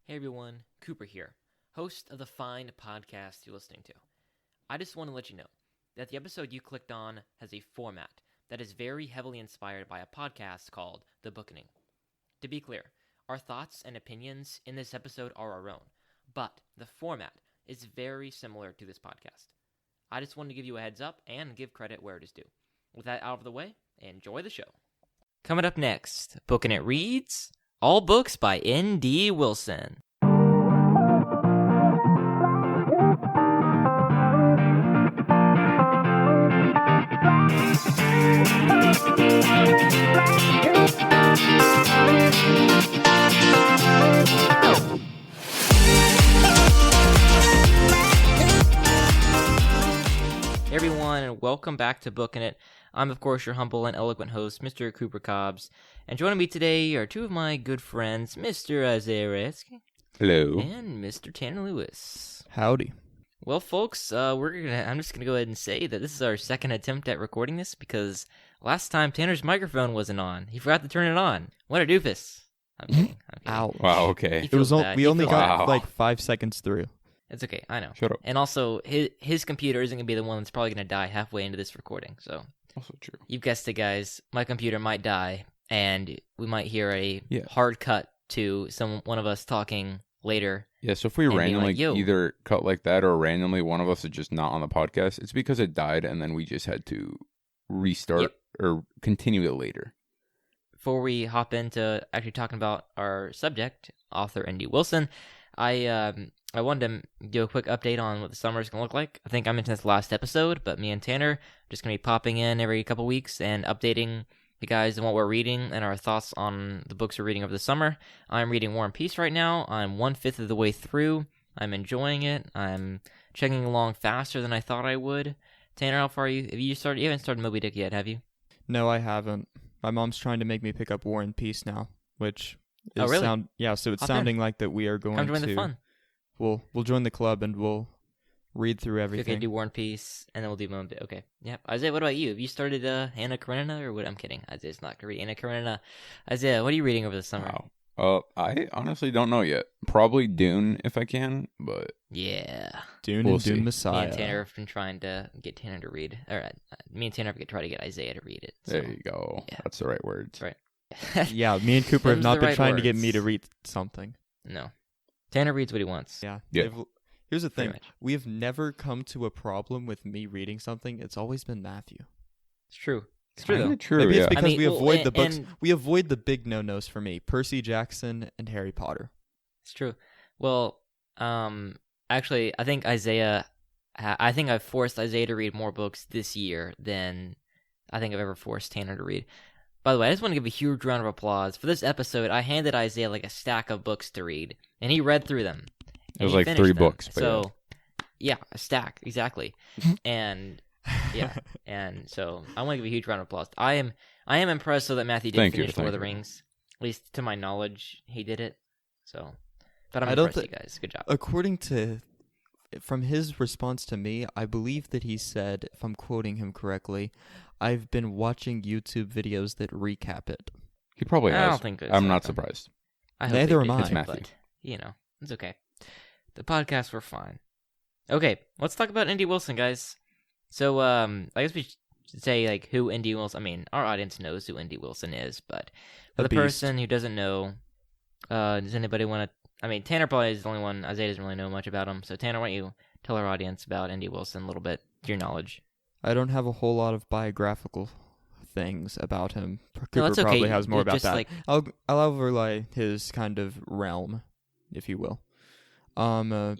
Hey everyone, Cooper here, host of the fine podcast you're listening to. I just want to let you know that the episode you clicked on has a format that is very heavily inspired by a podcast called The Bookening. To be clear, our thoughts and opinions in this episode are our own, but the format is very similar to this podcast. I just wanted to give you a heads up and give credit where it is due. With that out of the way, enjoy the show. Coming up next, Booking It reads all books by N.D. Wilson. Hey everyone, and welcome back to Booking It. I'm, of course, your humble and eloquent host, Mr. Cooper Cobbs. And joining me today are two of my good friends, Mr. Isaiah Ratsky. Hello. And Mr. Tanner Lewis. Howdy. Well, folks, I'm just gonna go ahead and say that this is our second attempt at recording this because last time Tanner's microphone wasn't on. He forgot to turn it on. What a doofus! I'm kidding. Ouch. Wow, okay. He It was feels bad. we He only feels got bad. like 5 seconds through. It's okay. I know. Shut up. And also, his computer isn't gonna be the one that's probably gonna die halfway into this recording. So Also true. you've guessed it, guys. My computer might die, and we might hear a Yeah. hard cut to one of us talking later. Yeah, so if we And being randomly like, "Yo." either cut like that or randomly one of us is just not on the podcast, it's because it died and then we just had to restart Yep. or continue it later. Before we hop into actually talking about our subject, author N.D. Wilson, I wanted to do a quick update on what the summer is going to look like. I think I mentioned this last episode, but me and Tanner are just going to be popping in every couple weeks and updating you guys on what we're reading and our thoughts on the books we're reading over the summer. I'm reading War and Peace right now. I'm 1/5 of the way through. I'm enjoying it. I'm chugging along faster than I thought I would. Tanner, how far are you? You haven't started Moby Dick yet, have you? No, I haven't. My mom's trying to make me pick up War and Peace now, which is Oh, really? so it's Hop in. sounding like that we are going Come join to the fun. We'll join the club and we'll read through Okay, everything. do War and Peace, and then we'll do Moby Dick. Okay, yeah. Isaiah, what about you? Have you started Anna Karenina, or what? I'm kidding. Isaiah's not going to read Anna Karenina. Isaiah, what are you reading over the summer? Wow. I honestly don't know yet. Probably Dune if I can, but Yeah. Dune We'll and Dune see. Me Messiah. and Tanner have been trying to get Tanner to read. Or me and Tanner have tried to get Isaiah to read it. So. there you go. yeah. That's the right words. That's right. Yeah, me and Cooper have Them's not the been right trying to get me words. to read something. No. Tanner reads what he wants. Yeah. Yeah. Here's the Pretty thing. much. We have never come to a problem with me reading something. It's always been Matthew. It's true. It's true, Kinda though. true, Maybe yeah. it's because I mean, we well, avoid and- the books. and- We avoid the big no-nos for me. Percy Jackson and Harry Potter. It's true. Well, actually, I think I think I've forced Isaiah to read more books this year than I think I've ever forced Tanner to read. By the way, I just want to give a huge round of applause. For this episode, I handed Isaiah like a stack of books to read, and he read through them. It was And he like finished 3 them. books. But So, yeah, a stack, exactly. And, yeah, and so I want to give a huge round of applause. I am impressed though that Matthew did Thank you, finish Lord of the thank you. Rings. At least to my knowledge, he did it. So, but I'm I don't impressed, you guys. Good job. According to, from his response to me, I believe that he said, if I'm quoting him correctly, I've been watching YouTube videos that recap it. he probably I has. don't think it's I'm not like that. surprised. I hope Neither they am did, I. It's Matthew. But, you know, it's okay. The podcasts were fine. Okay, let's talk about N.D. Wilson, guys. So, I guess we should say, like, who N.D. Wilson... I mean, our audience knows who N.D. Wilson is, but for A the beast. person who doesn't know, does anybody want to... I mean, Tanner probably is the only one. Isaiah doesn't really know much about him. So, Tanner, why don't you tell our audience about N.D. Wilson a little bit, to your knowledge? I don't have a whole lot of biographical things about him. Cooper No, that's okay. probably has more about Just, that. like- I'll overlay his kind of realm, if you will. Yeah.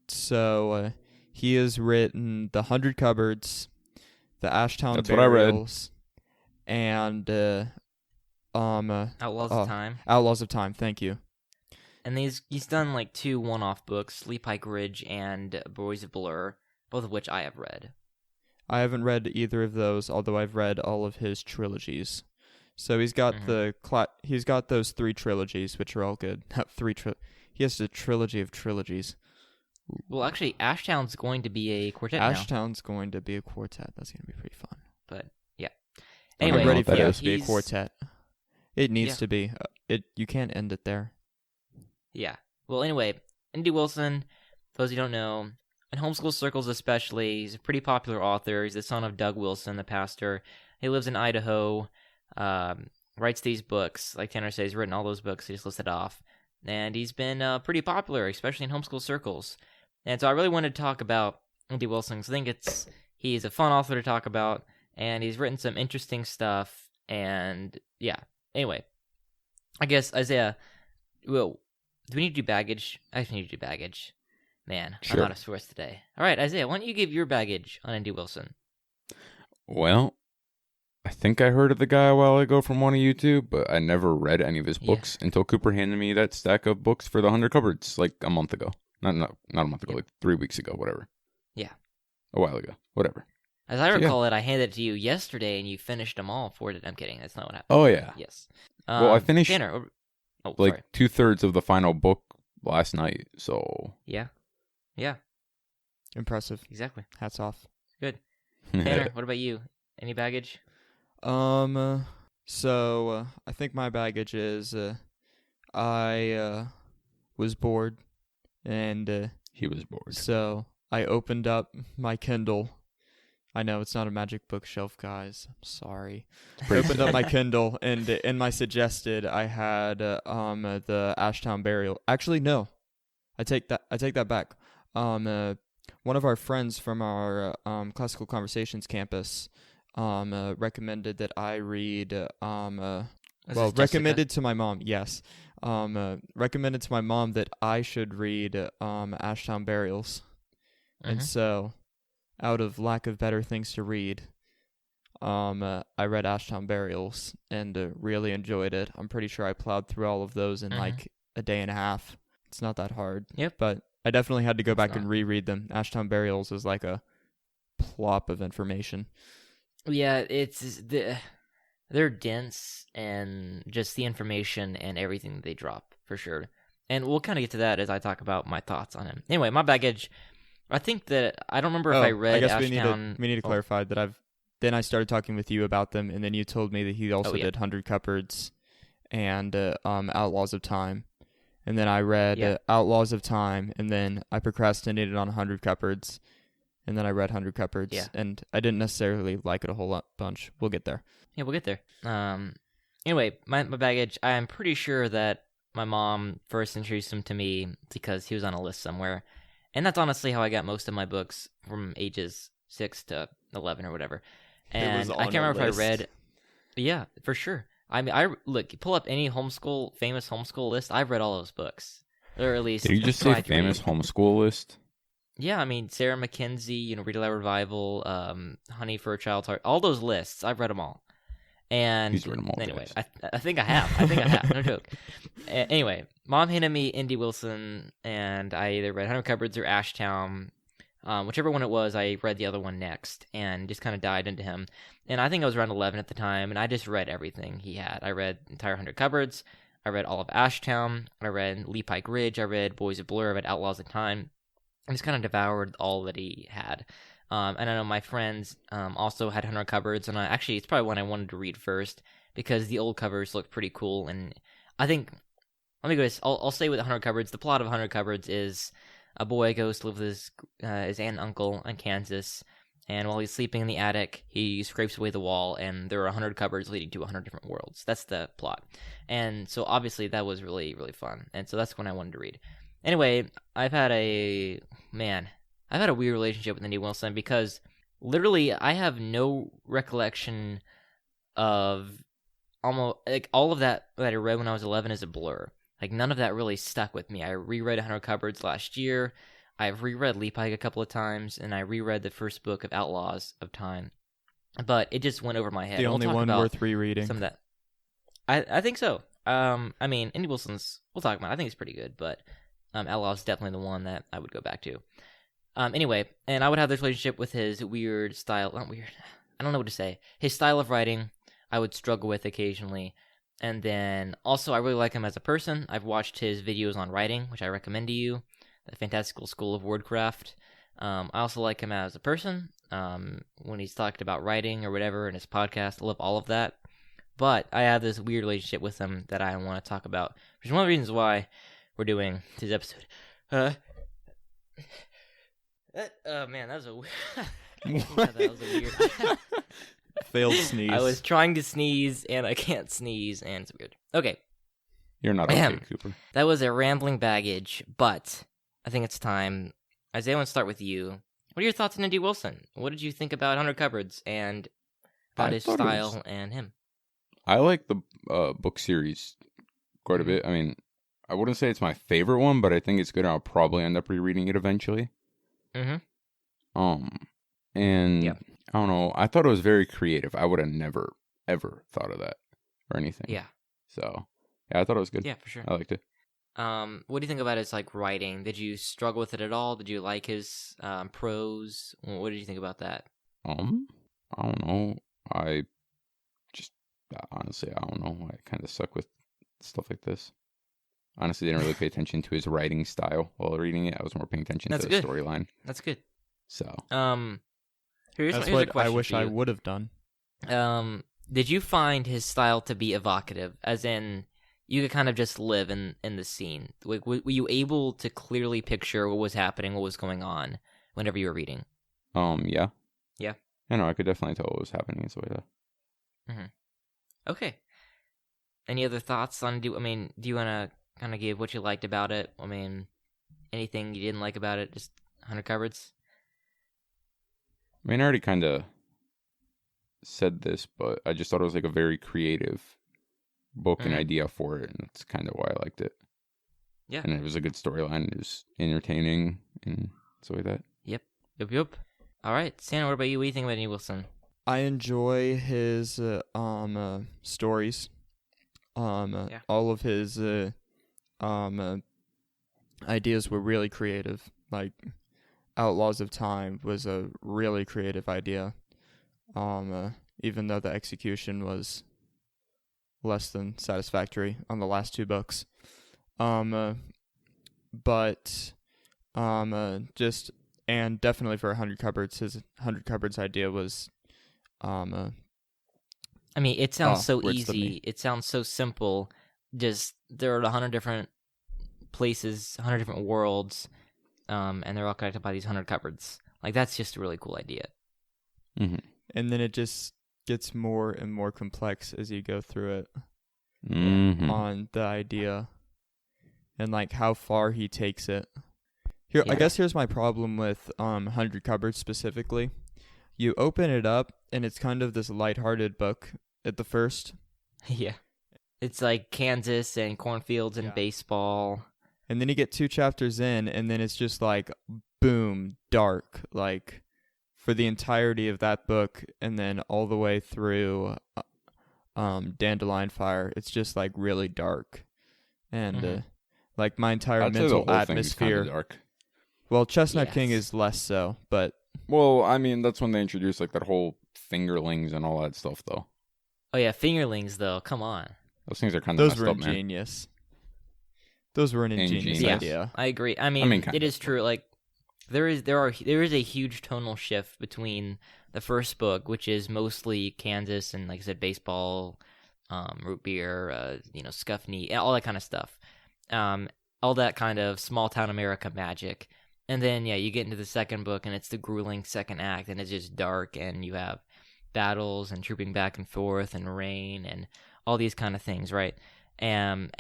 So he has written The 100 Cupboards, The Ashtown That's what I read. Burials, and Outlaws of Time. Outlaws of Time. Thank you. And he's done, like, 2 one-off books, Sleep Hike Ridge and Boys of Blur, both of which I have read. I haven't read either of those, although I've read all of his trilogies. So he's got he's got those 3 trilogies, which are all good. He has a trilogy of trilogies. Well, actually, Ashtown's going to be a quartet now. Ashtown's going to be a quartet. That's going to be pretty fun. But, yeah. I'm Anyway, I'm ready what for that that is. to be a he's- quartet. It needs Yeah. to be. You can't end it there. Yeah. Well, anyway, N.D. Wilson, for those who don't know, in homeschool circles especially, he's a pretty popular author. He's the son of Doug Wilson, the pastor. He lives in Idaho, writes these books. Like Tanner says, he's written all those books. He just listed off. And he's been pretty popular, especially in homeschool circles. And so I really wanted to talk about N.D. Wilson because I think he's a fun author to talk about, and he's written some interesting stuff. And yeah, anyway, I guess Isaiah, well, do we need to do baggage? I think we need to do baggage. Man, Sure. I'm out of source today. All right, Isaiah, why don't you give your baggage on N.D. Wilson? Well, I think I heard of the guy a while ago from one of YouTube, but I never read any of his books until Cooper handed me that stack of books for the 100 cupboards like a month ago. Not a month ago, like 3 weeks ago, whatever. Yeah. A while ago, whatever. As I So, recall it, I handed it to you yesterday, and you finished them all for it. I'm kidding. That's not what happened. Oh, yeah. Yes. Well, I finished Tanner. Oh, like sorry. 2/3 of the final book last night, so... Yeah. Impressive. Exactly. Hats off. Good. Tanner, what about you? Any baggage? So I think my baggage is I was bored, and He was bored. so I opened up my Kindle. I know it's not a magic bookshelf, guys. I'm sorry. I opened up my Kindle, and in my suggested, I had the Ashtown Burial. Actually, no, I take that back. One of our friends from our Classical Conversations campus recommended that I read. Recommended to my mom. Yes, recommended to my mom that I should read Ashtown Burials, and so, out of lack of better things to read, I read Ashtown Burials and really enjoyed it. I'm pretty sure I plowed through all of those in like a day and a half. It's not that hard. Yep. But I definitely had to go back not. and reread them. Ashtown Burials is like a plop of information. Yeah, they're dense, and just the information and everything that they drop, for sure. And we'll kind of get to that as I talk about my thoughts on him. Anyway, my baggage, I think that, I don't remember if I read Ashtown. we need to clarify that then I started talking with you about them, and then you told me that he also did 100 Cupboards and Outlaws of Time. And then I read Outlaws of Time, and then I procrastinated on 100 Cupboards, and then I read 100 Cupboards, and I didn't necessarily like it a whole bunch. We'll get there. Yeah, we'll get there. Anyway, my baggage, I'm pretty sure that my mom first introduced him to me because he was on a list somewhere. And that's honestly how I got most of my books from ages 6 to 11 or whatever. And I can't remember if I read... Yeah, for sure. I mean, pull up any famous homeschool list. I've read all those books. Or at least... Did you just say famous homeschool list? Yeah, I mean, Sarah McKenzie, Read Aloud Revival, Honey for a Child's Heart, all those lists. I've read them all. And He's read them all. Anyway, I think I have. No joke. Anyway, Mom handed me N.D. Wilson, and I either read 100 Cupboards or Ashtown. Whichever one it was, I read the other one next, and just kind of dived into him. And I think I was around 11 at the time, and I just read everything he had. I read the entire 100 Cupboards. I read all of Ashtown. I read Lee Pike Ridge. I read Boys of Blur. I read Outlaws of Time. I just kind of devoured all that he had. And I know my friends also had 100 Cupboards, and actually it's probably one I wanted to read first because the old covers look pretty cool. And I think, let me go. I'll say with 100 Cupboards, the plot of 100 Cupboards is a boy goes to live with his aunt and uncle in Kansas, and while he's sleeping in the attic, he scrapes away the wall, and there are 100 cupboards leading to 100 different worlds. That's the plot. And so obviously that was really, really fun. And so that's when I wanted to read. Anyway, I've had a weird relationship with N.D. Wilson because literally I have no recollection of almost like all of that I read when I was 11 is a blur. Like none of that really stuck with me. I reread 100 Cupboards last year. I've reread Lee Pike a couple of times, and I reread the first book of Outlaws of Time. But it just went over my head. The only one worth rereading. Some of that. I think so. I mean, N.D. Wilson's, we'll talk about it. I think it's pretty good, but Outlaws is definitely the one that I would go back to. Anyway, and I would have this relationship with his weird style. Not weird. I don't know what to say. His style of writing, I would struggle with occasionally. And then also, I really like him as a person. I've watched his videos on writing, which I recommend to you. The Fantastical School of Wordcraft. I also like him as a person. When he's talked about writing or whatever in his podcast, I love all of that. But I have this weird relationship with him that I want to talk about, which is one of the reasons why we're doing today's episode. Man, that was a that was a weird. Failed sneeze. I was trying to sneeze and I can't sneeze, and it's weird. Okay, You're not okay, Cooper. that was a rambling baggage, but I think it's time. Isaiah, I want to start with you. What are your thoughts on Andy Wilson? What did you think about 100 Cupboards and about his style and him? I like the book series quite a bit. I mean, I wouldn't say it's my favorite one, but I think it's good. I'll probably end up rereading it eventually. And Yeah. I don't know. I thought it was very creative. I would have never, ever thought of that or anything. Yeah. So, yeah, I thought it was good. Yeah, for sure. I liked it. What do you think about his writing? Did you struggle with it at all? Did you like his prose? What did you think about that? I don't know. I just honestly, I don't know. I kind of suck with stuff like this. Honestly, didn't really pay attention to his writing style while reading it. I was more paying attention to the storyline. That's good. So, here's That's a what question I wish for you. I would have done. Did you find his style to be evocative? As in, you could kind of just live in the scene. Were you able to clearly picture what was happening, what was going on, whenever you were reading? yeah. Yeah. I know. I could definitely tell what was happening and stuff like that. Okay. Any other thoughts on? Do you want to kind of give what you liked about it? I mean, anything you didn't like about it? Just 100 Cupboards. I mean, I already kind of said this, but I just thought it was like a very creative book and idea for it, and that's kind of why I liked it. Yeah. And it was a good storyline. It was entertaining and stuff like that. Yep. All right, Santa, what about you? What do you think about Andy Wilson? I enjoy his stories. All of his ideas were really creative. Like Outlaws of Time was a really creative idea. Even though the execution was less than satisfactory on the last two books. And definitely for 100 Cupboards, his 100 Cupboards idea was, I mean, it sounds so words to easy. me. It sounds so simple. Just there are 100 different places, 100 different worlds, and they're all connected by these 100 cupboards. Like, that's just a really cool idea. Mm-hmm. And then it just gets more and more complex as you go through it Mm-hmm. on the idea and like how far he takes it. Here, Yeah. I guess here's my problem with 100 Cupboards specifically. You open it up and it's kind of this lighthearted book at the first. Yeah. It's like Kansas and cornfields and Yeah. baseball. And then you get 2 chapters in, and then it's just like, boom, dark, like, for the entirety of that book, and then all the way through Dandelion Fire, it's just, like, really dark. And, like, my entire I'd say the mental whole thing is atmosphere... kinda dark. Well, Chestnut King Yes. is less so, but... Well, I mean, that's when they introduced like that whole fingerlings and all that stuff, though. Oh, yeah, fingerlings, though. Come on. Those things are kind of those messed were up, man. ingenious. Those were an ingenious Ingenious. idea. I agree. I mean kind it of. is true. Like, there is a huge tonal shift between the first book, which is mostly Kansas and, like I said, baseball, root beer, scuff knee, all that kind of stuff. All that kind of small town America magic. And then, yeah, you get into the second book, and it's the grueling second act, and it's just dark, and you have battles and trooping back and forth and rain and all these kind of things, right? And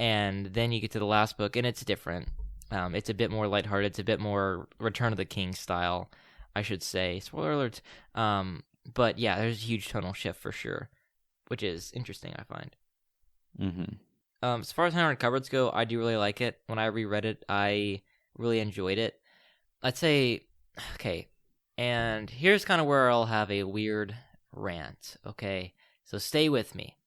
then you get to the last book, and it's different. It's a bit more lighthearted. It's a bit more Return of the King style, I should say. Spoiler alert. But yeah, there's a huge tonal shift for sure, which is interesting, I find. Mm-hmm. As far as 100 Cupboards go, I do really like it. When I reread it, I really enjoyed it. I'd say, okay, and here's kind of where I'll have a weird rant, okay? So stay with me.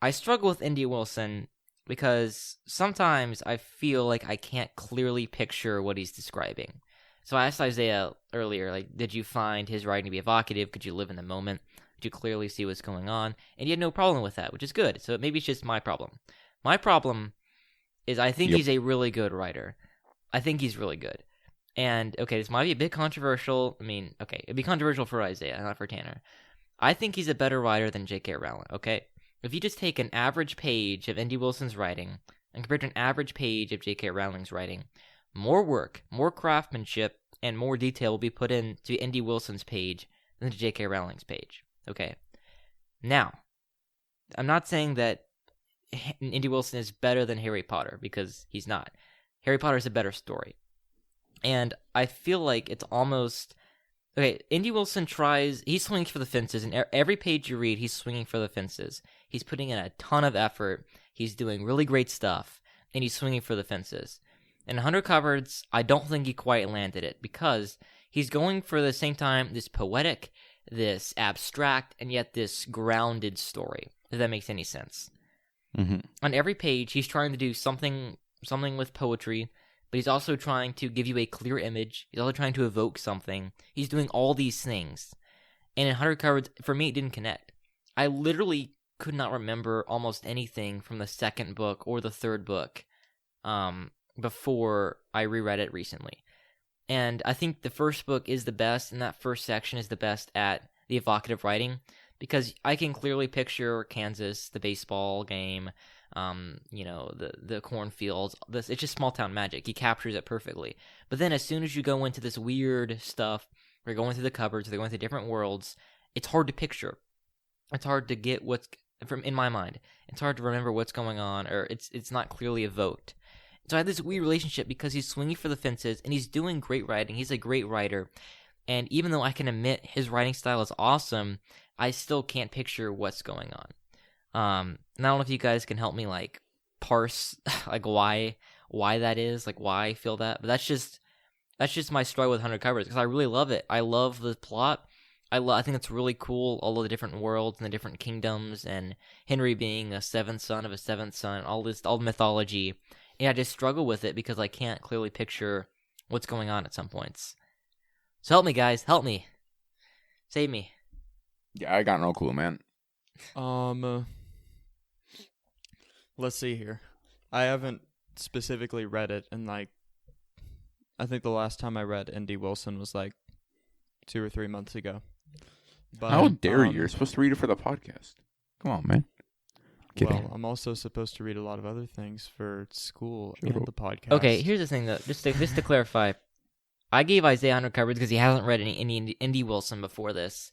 I struggle with Andy Wilson because sometimes I feel like I can't clearly picture what he's describing. So I asked Isaiah earlier, like, did you find his writing to be evocative? Could you live in the moment? Could you clearly see what's going on? And he had no problem with that, which is good. So maybe it's just my problem. My problem is I think he's a really good writer. I think he's really good. And, okay, this might be a bit controversial. I mean, okay, it'd be controversial for Isaiah, not for Tanner. I think he's a better writer than J.K. Rowling, okay? If you just take an average page of Andy Wilson's writing, and compared to an average page of J.K. Rowling's writing, more work, more craftsmanship, and more detail will be put into N.D. Wilson's page than to J.K. Rowling's page. Okay. Now, I'm not saying that N.D. Wilson is better than Harry Potter, because he's not. Harry Potter is a better story. And I feel like it's almost... Okay, N.D. Wilson he's swinging for the fences, and every page you read, he's swinging for the fences. He's putting in a ton of effort, he's doing really great stuff, and he's swinging for the fences. In 100 Cupboards, I don't think he quite landed it, because he's going for, the same time, this poetic, this abstract, and yet this grounded story, if that makes any sense. Mm-hmm. On every page, he's trying to do something with poetry, but he's also trying to give you a clear image. He's also trying to evoke something. He's doing all these things. And in 100 Cupboards, for me, it didn't connect. I literally could not remember almost anything from the second book or the third book before I reread it recently. And I think the first book is the best, and that first section is the best at the evocative writing, because I can clearly picture Kansas, the baseball game, the cornfields. It's just small town magic. He captures it perfectly. But then as soon as you go into this weird stuff, we're going through the cupboards, they're going through different worlds, it's hard to picture. It's hard to get in my mind, it's hard to remember what's going on, or it's not clearly evoked. So I had this weird relationship, because he's swinging for the fences, and he's doing great writing. He's a great writer. And even though I can admit his writing style is awesome, I still can't picture what's going on. And I don't know if you guys can help me, like, parse, like, why that is, like, why I feel that. But that's just my struggle with 100 Cupboards, because I really love it. I love the plot. I think it's really cool, all of the different worlds and the different kingdoms, and Henry being a seventh son of a seventh son, all the mythology. And I just struggle with it because I can't clearly picture what's going on at some points. So help me, guys. Help me. Save me. Yeah, I got no clue, man. Let's see here. I haven't specifically read it, and I think the last time I read N.D. Wilson was 2 or 3 months ago. But, how dare you? You're supposed to read it for the podcast. Come on, man. Well, I'm also supposed to read a lot of other things for school and the podcast. Okay, here's the thing, though. Just to clarify, I gave Isaiah 100 Cupboards because he hasn't read any N.D. Wilson before this.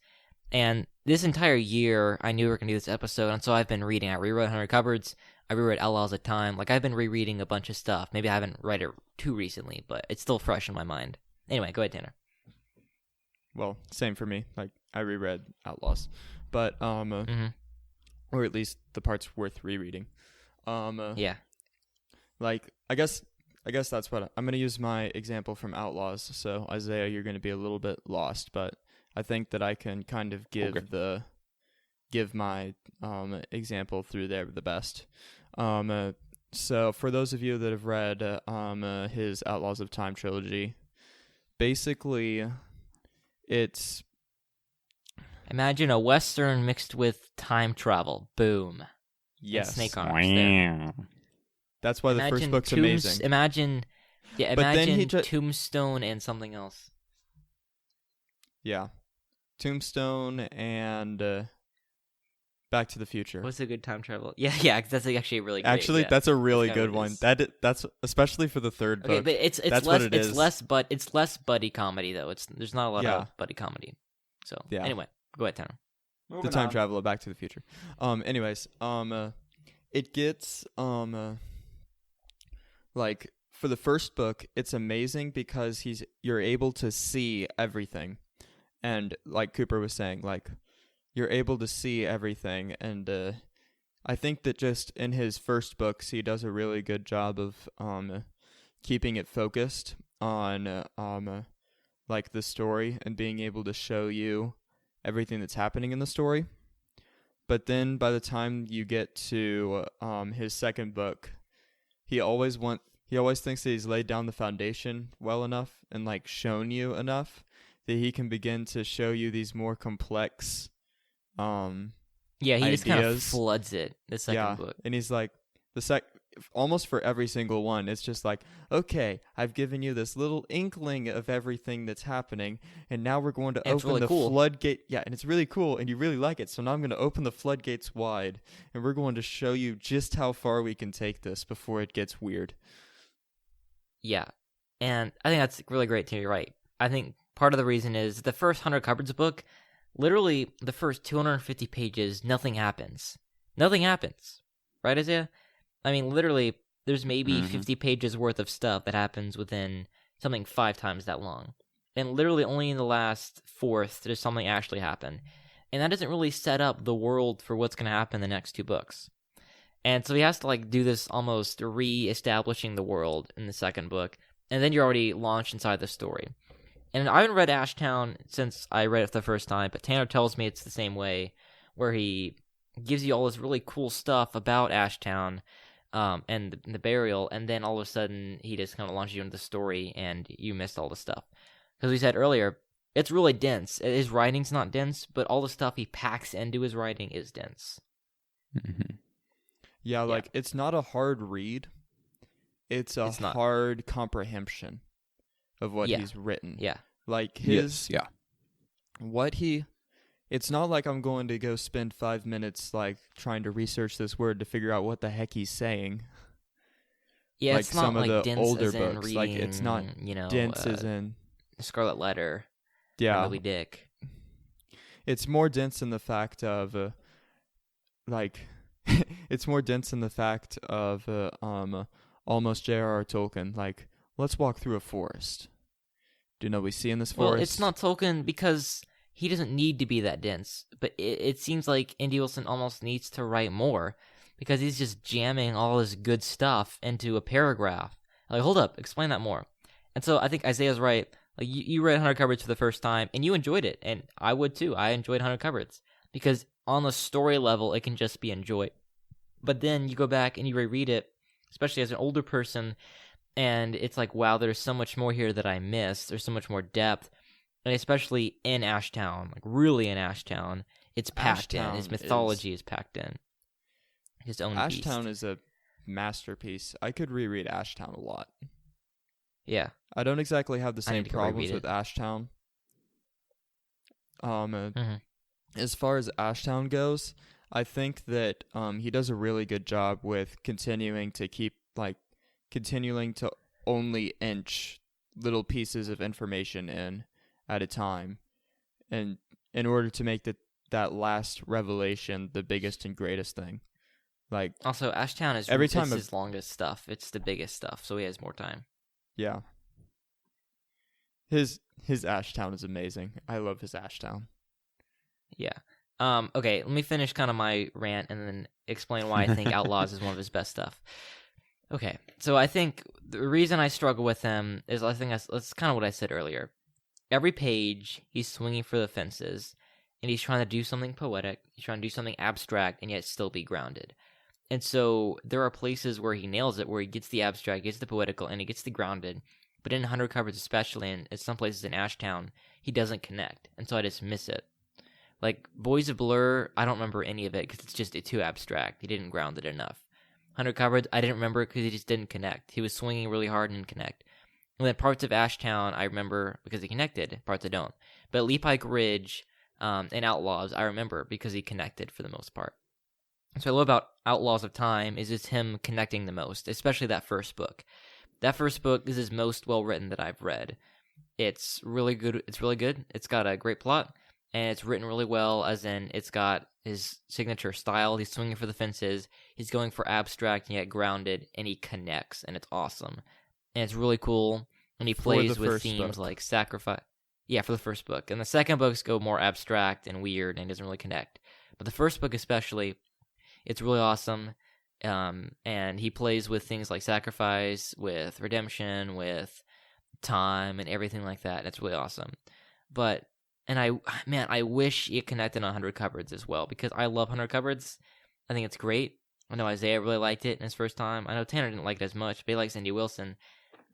And this entire year, I knew we were going to do this episode, and so I've been reading. I reread 100 Cupboards. I reread Outlaws of Time. I've been rereading a bunch of stuff. Maybe I haven't read it too recently, but it's still fresh in my mind. Anyway, go ahead, Tanner. Well, same for me. I reread Outlaws. But, or at least the parts worth rereading. Yeah. I guess that's what I'm going to use my example from Outlaws. So Isaiah, you're going to be a little bit lost, but I think that I can kind of give my example through there the best. So for those of you that have read his Outlaws of Time trilogy, basically it's... Imagine a Western mixed with time travel. Boom. Yes. And snake arms there. That's why the first book's amazing. Imagine Tombstone and something else. Yeah. Tombstone and Back to the Future. What's a good time travel? Yeah, that's actually really great. Actually, yeah. that's a really good one. That's especially for the third book. Okay, but it's less buddy comedy though. There's not a lot of buddy comedy. So anyway, go ahead, Tanner. The time travel of Back to the Future. Anyways, it gets for the first book, it's amazing because you're able to see everything, and like Cooper was saying, you're able to see everything, and I think that just in his first books, he does a really good job of keeping it focused on the story and being able to show you everything that's happening in the story. But then by the time you get to his second book, he always thinks that he's laid down the foundation well enough and shown you enough that he can begin to show you these more complex he ideas. just kind of floods it, the second book. And he's almost for every single one, it's just like, okay, I've given you this little inkling of everything that's happening, and now we're going to open really the cool. floodgate. Yeah, and it's really cool, and you really like it. So now I'm going to open the floodgates wide, and we're going to show you just how far we can take this before it gets weird. Yeah, and I think that's really great too. You're right. I think part of the reason is the first 100 Cupboards book, literally the first 250 pages, nothing happens. Nothing happens. Right, Isaiah? I mean, literally, there's maybe 50 pages worth of stuff that happens within something 5 times that long. And literally only in the last fourth does something actually happen. And that doesn't really set up the world for what's going to happen in the next 2 books. And so he has to do this almost re-establishing the world in the second book. And then you're already launched inside the story. And I haven't read Ashtown since I read it for the first time, but Tanner tells me it's the same way, where he gives you all this really cool stuff about Ashtown and the burial, and then all of a sudden he just kind of launches you into the story, and you missed all the stuff. Because we said earlier, it's really dense. His writing's not dense, but all the stuff he packs into his writing is dense. Mm-hmm. Yeah, it's not a hard read. It's hard comprehension of what he's written. Yeah. Like it's not like I'm going to go spend 5 minutes trying to research this word to figure out what the heck he's saying. Yeah, like it's not some of the dense older as in books. reading, It's not dense as in Scarlet Letter. Yeah. Moby Dick. It's more dense in the fact of it's more dense in the fact of almost J.R.R. Tolkien. Let's walk through a forest. Do you know what we see in this forest? Well, it's not Tolkien because he doesn't need to be that dense. But it seems like Andy Wilson almost needs to write more because he's just jamming all this good stuff into a paragraph. Hold up, explain that more. And so I think Isaiah's right. You read 100 Cupboards for the first time, and you enjoyed it, and I would too. I enjoyed 100 Cupboards because on the story level, it can just be enjoyed. But then you go back and you reread it, especially as an older person, and it's like, wow, there's so much more here that I missed. There's so much more depth, and especially in Ashtown, really in Ashtown, it's packed in. His mythology is packed in. His own Ashtown beast. is a masterpiece. I could reread Ashtown a lot. Yeah. I don't exactly have the same to problems reread with Ashtown. Mm-hmm. As far as Ashtown goes, I think that he does a really good job with continuing to only inch little pieces of information in at a time, and in order to make that last revelation the biggest and greatest thing. Also, Ashtown is every time his longest stuff. It's the biggest stuff, so he has more time. Yeah. His Ashtown is amazing. I love his Ashtown. Yeah. Okay, let me finish kind of my rant and then explain why I think Outlaws is one of his best stuff. Okay, so I think the reason I struggle with him is that's kind of what I said earlier. Every page, he's swinging for the fences, and he's trying to do something poetic, he's trying to do something abstract, and yet still be grounded. And so there are places where he nails it, where he gets the abstract, gets the poetical, and he gets the grounded. But in 100 Cupboards especially, and in some places in Ashtown, he doesn't connect, and so I just miss it. Boys of Blur, I don't remember any of it because it's just too abstract. He didn't ground it enough. 100 Cupboards, I didn't remember it because he just didn't connect. He was swinging really hard and didn't connect. And then parts of Ashtown I remember because he connected, parts I don't. But Lee Pike Ridge and Outlaws I remember because he connected for the most part. So what I love about Outlaws of Time is it's him connecting the most, especially that first book. That first book is his most well-written that I've read. It's really good. It's got a great plot, and it's written really well, as in it's got his signature style. He's swinging for the fences. He's going for abstract and yet grounded, and he connects, and it's awesome. And it's really cool, and he plays with themes like sacrifice. Yeah, for the first book. And the second books go more abstract and weird and doesn't really connect. But the first book especially, it's really awesome. And he plays with things like sacrifice, with redemption, with time, and everything like that. It's really awesome. I wish it connected on 100 Cupboards as well, because I love 100 Cupboards. I think it's great. I know Isaiah really liked it in his first time. I know Tanner didn't like it as much, but he likes Andy Wilson.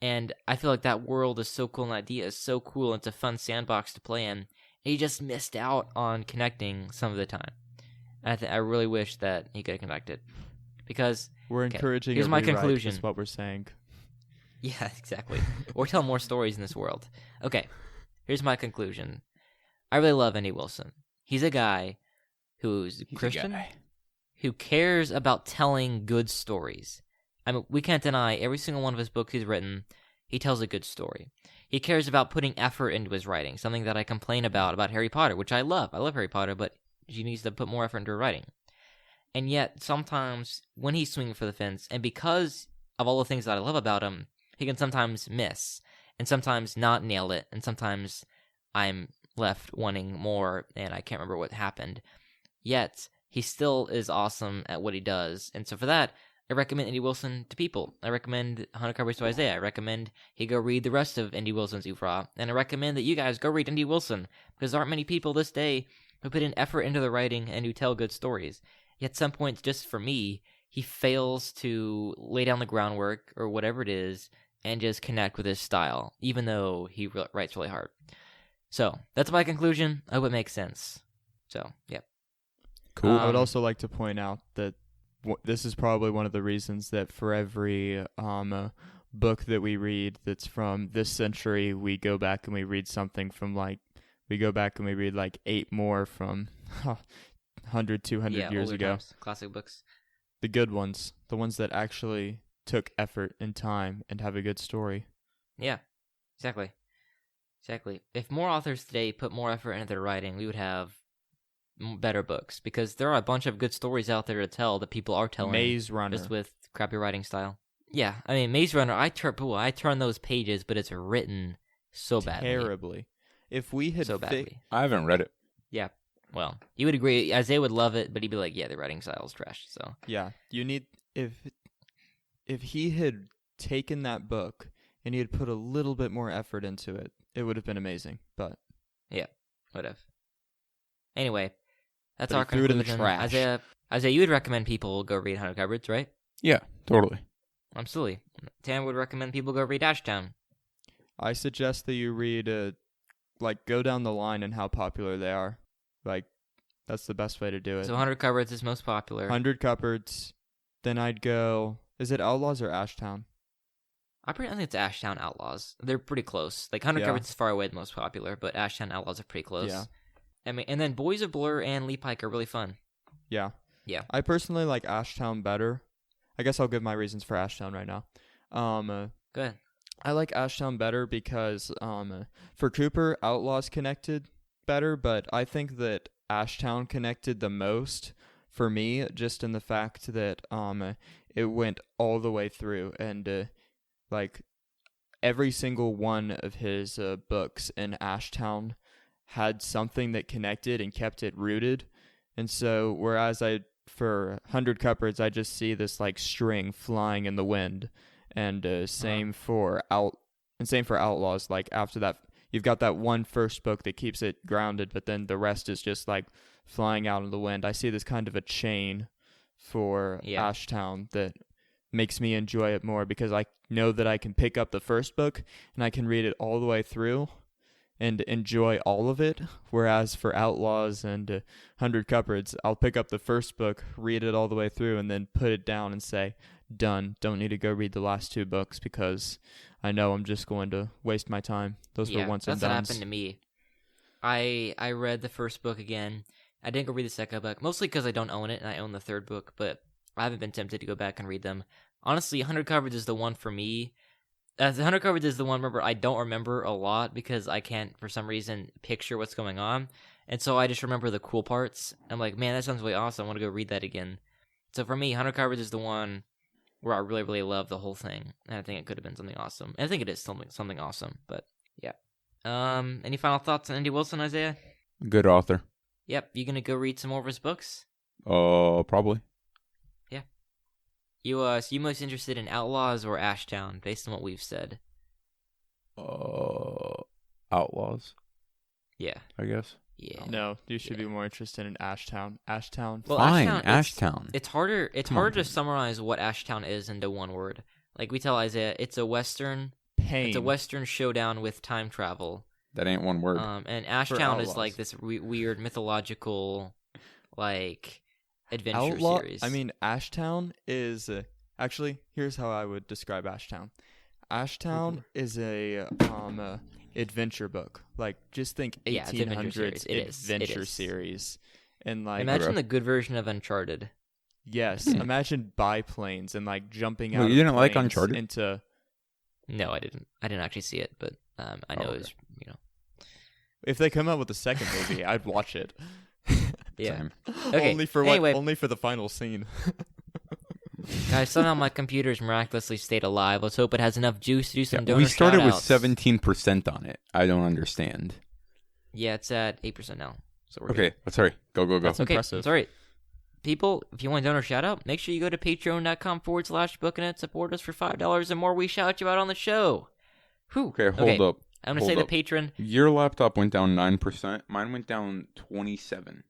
And I feel like that world is so cool, and the idea is so cool, and it's a fun sandbox to play in. And he just missed out on connecting some of the time. I really wish that he could have connected. Because We're okay, encouraging here's a my rewrite conclusion. is what we're saying. Yeah, exactly. Or tell more stories in this world. Okay, here's my conclusion. I really love Andy Wilson. He's a guy who's Christian, who cares about telling good stories. I mean, we can't deny every single one of his books he's written, he tells a good story. He cares about putting effort into his writing, something that I complain about Harry Potter, which I love. I love Harry Potter, but he needs to put more effort into writing. And yet, sometimes, when he's swinging for the fence, and because of all the things that I love about him, he can sometimes miss, and sometimes not nail it, and sometimes I'm left wanting more, and I can't remember what happened. Yet, he still is awesome at what he does, and so for that, I recommend Andy Wilson to people. I recommend 100 Covers to Isaiah. I recommend he go read the rest of Andy Wilson's oeuvre, and I recommend that you guys go read Andy Wilson, because there aren't many people this day who put in effort into the writing and who tell good stories. Yet some points, just for me, he fails to lay down the groundwork, or whatever it is, and just connect with his style, even though he writes really hard. So, that's my conclusion. I hope it makes sense. So, yeah. Cool. I would also like to point out that this is probably one of the reasons that for every book that we read that's from this century, we go back and we read something from we go back and we read 8 more from 100, 200 years ago. Times, classic books. The good ones. The ones that actually took effort and time and have a good story. Yeah, exactly. If more authors today put more effort into their writing, we would have better books, because there are a bunch of good stories out there to tell that people are telling. Maze Runner. Just with crappy writing style. Yeah, I mean, Maze Runner, I turn those pages, but it's written so badly. Terribly. If we had so badly. I haven't read it. Yeah, well, you would agree. Isaiah would love it, but he'd be like, yeah, the writing style is trash, so. Yeah, you need... If he had taken that book and he had put a little bit more effort into it, it would have been amazing, but... Yeah, would have. Anyway, that's But our he threw it in the conclusion. trash. Isaiah, you would recommend people go read 100 Cupboards, right? Yeah, totally. Absolutely. Tam would recommend people go read Ashtown. I suggest that you read, go down the line and how popular they are. That's the best way to do it. So 100 Cupboards is most popular. 100 Cupboards. Then I'd go... Is it Outlaws or Ashtown? I think it's Ashtown Outlaws. They're pretty close. 100 Cupboards is far away the most popular, but Ashtown Outlaws are pretty close. Yeah. I mean, and then Boys of Blur and Lee Pike are really fun. Yeah. Yeah. I personally like Ashtown better. I guess I'll give my reasons for Ashtown right now. Go ahead. I like Ashtown better because for Cooper, Outlaws connected better, but I think that Ashtown connected the most for me, just in the fact that it went all the way through, and every single one of his books in Ashtown had something that connected and kept it rooted. And so whereas for 100 Cupboards, I just see this string flying in the wind, and same for Outlaws. After that, you've got that one first book that keeps it grounded, but then the rest is just flying out in the wind. I see this kind of a chain for Ashtown that makes me enjoy it more, because I know that I can pick up the first book and I can read it all the way through and enjoy all of it, whereas for Outlaws and 100 Cupboards, I'll pick up the first book, read it all the way through, and then put it down and say, done. Don't need to go read the last 2 books, because I know I'm just going to waste my time. Those were once and dones. That's what dones. happened to me. I read the first book again. I didn't go read the second book, mostly because I don't own it, and I own the third book, but I haven't been tempted to go back and read them. Honestly, 100 Cupboards is the one for me. 100 Cupboards is the one, I don't remember a lot, because I can't, for some reason, picture what's going on. And so I just remember the cool parts. I'm like, man, that sounds really awesome. I want to go read that again. So for me, 100 Cupboards is the one where I really, really love the whole thing. And I think it could have been something awesome. And I think it is something awesome, but yeah. Any final thoughts on Andy Wilson, Isaiah? Good author. Yep. You gonna go read some more of his books? Probably. Yeah. So you most interested in Outlaws or Ashtown, based on what we've said? Outlaws. Yeah. I guess. Yeah. No, you should be more interested in Ashtown. Ashtown. Well, Fine, Ashtown. Ashtown. It's harder. It's harder to summarize what Ashtown is into one word. We tell Isaiah, it's a western. Pain. It's a western showdown with time travel. That ain't one word. And Ashtown is this weird mythological, adventure series. I mean, Ashtown is actually. Here's how I would describe Ashtown. Ashtown is a adventure book. Like, just think 1800s adventure series, and like imagine the good version of Uncharted. Yes, imagine biplanes and like jumping out. You didn't like planes Uncharted? into. No, I didn't. I didn't actually see it, but I know it was, If they come out with a second movie, I'd watch it. Yeah. Same. Okay. Only for anyway, only for the final scene. guys, somehow my computer's miraculously stayed alive. Let's hope it has enough juice to do some donor We started with shout-outs. 17% on it. I don't understand. Yeah, it's at 8% now. So we're Okay, good. let's hurry. Go. That's Okay, impressive. sorry. People, if you want a donor shout out, make sure you go to patreon.com/bookinit. Support us for $5 or more. We shout you out on the show. Whew. Okay, hold up. I'm going to say the patron. Your laptop went down 9%. Mine went down 27%.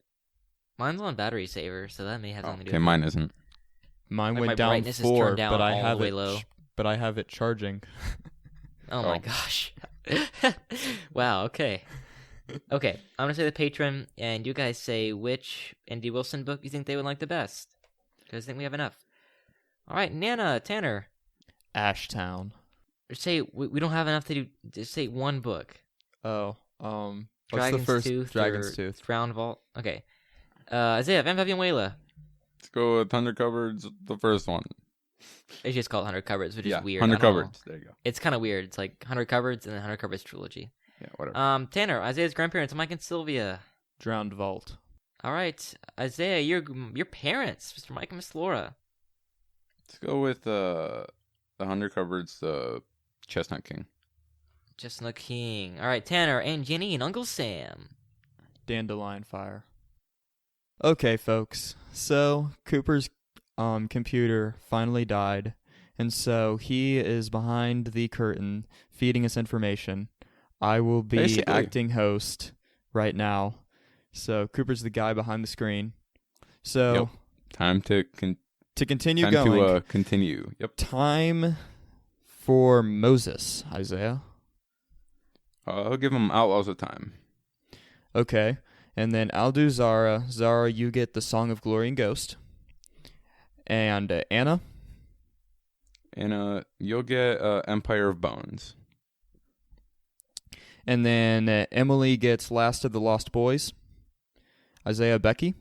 Mine's on battery saver, so that may have something to do Okay, with it. mine isn't. Mine Like, went my down brightness is 4, turned down but I all have the way it. low. But I have it charging. Oh my gosh. Wow, okay. Okay, I'm going to say the patron, and you guys say which Andy Wilson book you think they would like the best. Because I think we have enough. All right, Nana, Tanner. Ashtown. Say we don't have enough to do. Just say one book. Oh, what's Dragon's the first? Tooth. Dragon's or Tooth. Drowned Vault. Okay. Isaiah, Van Fabian Wayla. Let's go with 100 Cupboards, the first one. It's just called 100 Cupboards, which is weird. 100 I don't know. Cupboards. There you go. It's kind of weird. It's like 100 Cupboards and then 100 Cupboards trilogy. Yeah, whatever. Tanner, Isaiah's grandparents, Mike and Sylvia. Drowned Vault. All right, Isaiah, your parents, Mr. Mike and Miss Laura. Let's go with the 100 Cupboards, the Chestnut King. Chestnut King. All right, Tanner, Aunt Jenny, and Uncle Sam. Dandelion Fire. Okay, folks. So Cooper's computer finally died, and so he is behind the curtain feeding us information. I will be Basically. acting host right now. So Cooper's the guy behind the screen. So Yep. Time to continue going. continue. Yep. Time for Moses, Isaiah. I'll give him Outlaws of Time. Okay. And then I'll do Zara. Zara, you get the Song of Glory and Ghost. And Anna? And you'll get Empire of Bones. And then Emily gets Last of the Lost Boys. Isaiah, Becky.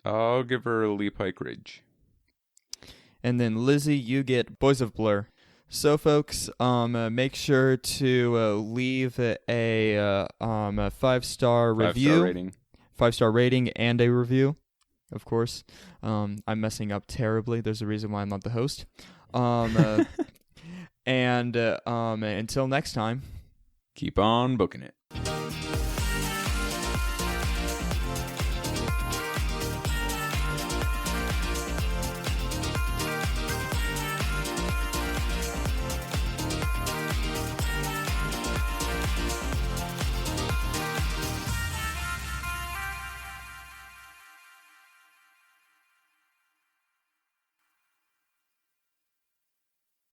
I'll give her Lee Pike Ridge. And then Lizzie, you get Boys of Blur. So, folks, make sure to leave a 5-star review, 5-star rating. 5-star rating, and a review. Of course, I'm messing up terribly. There's a reason why I'm not the host. And until next time, Keep on booking it.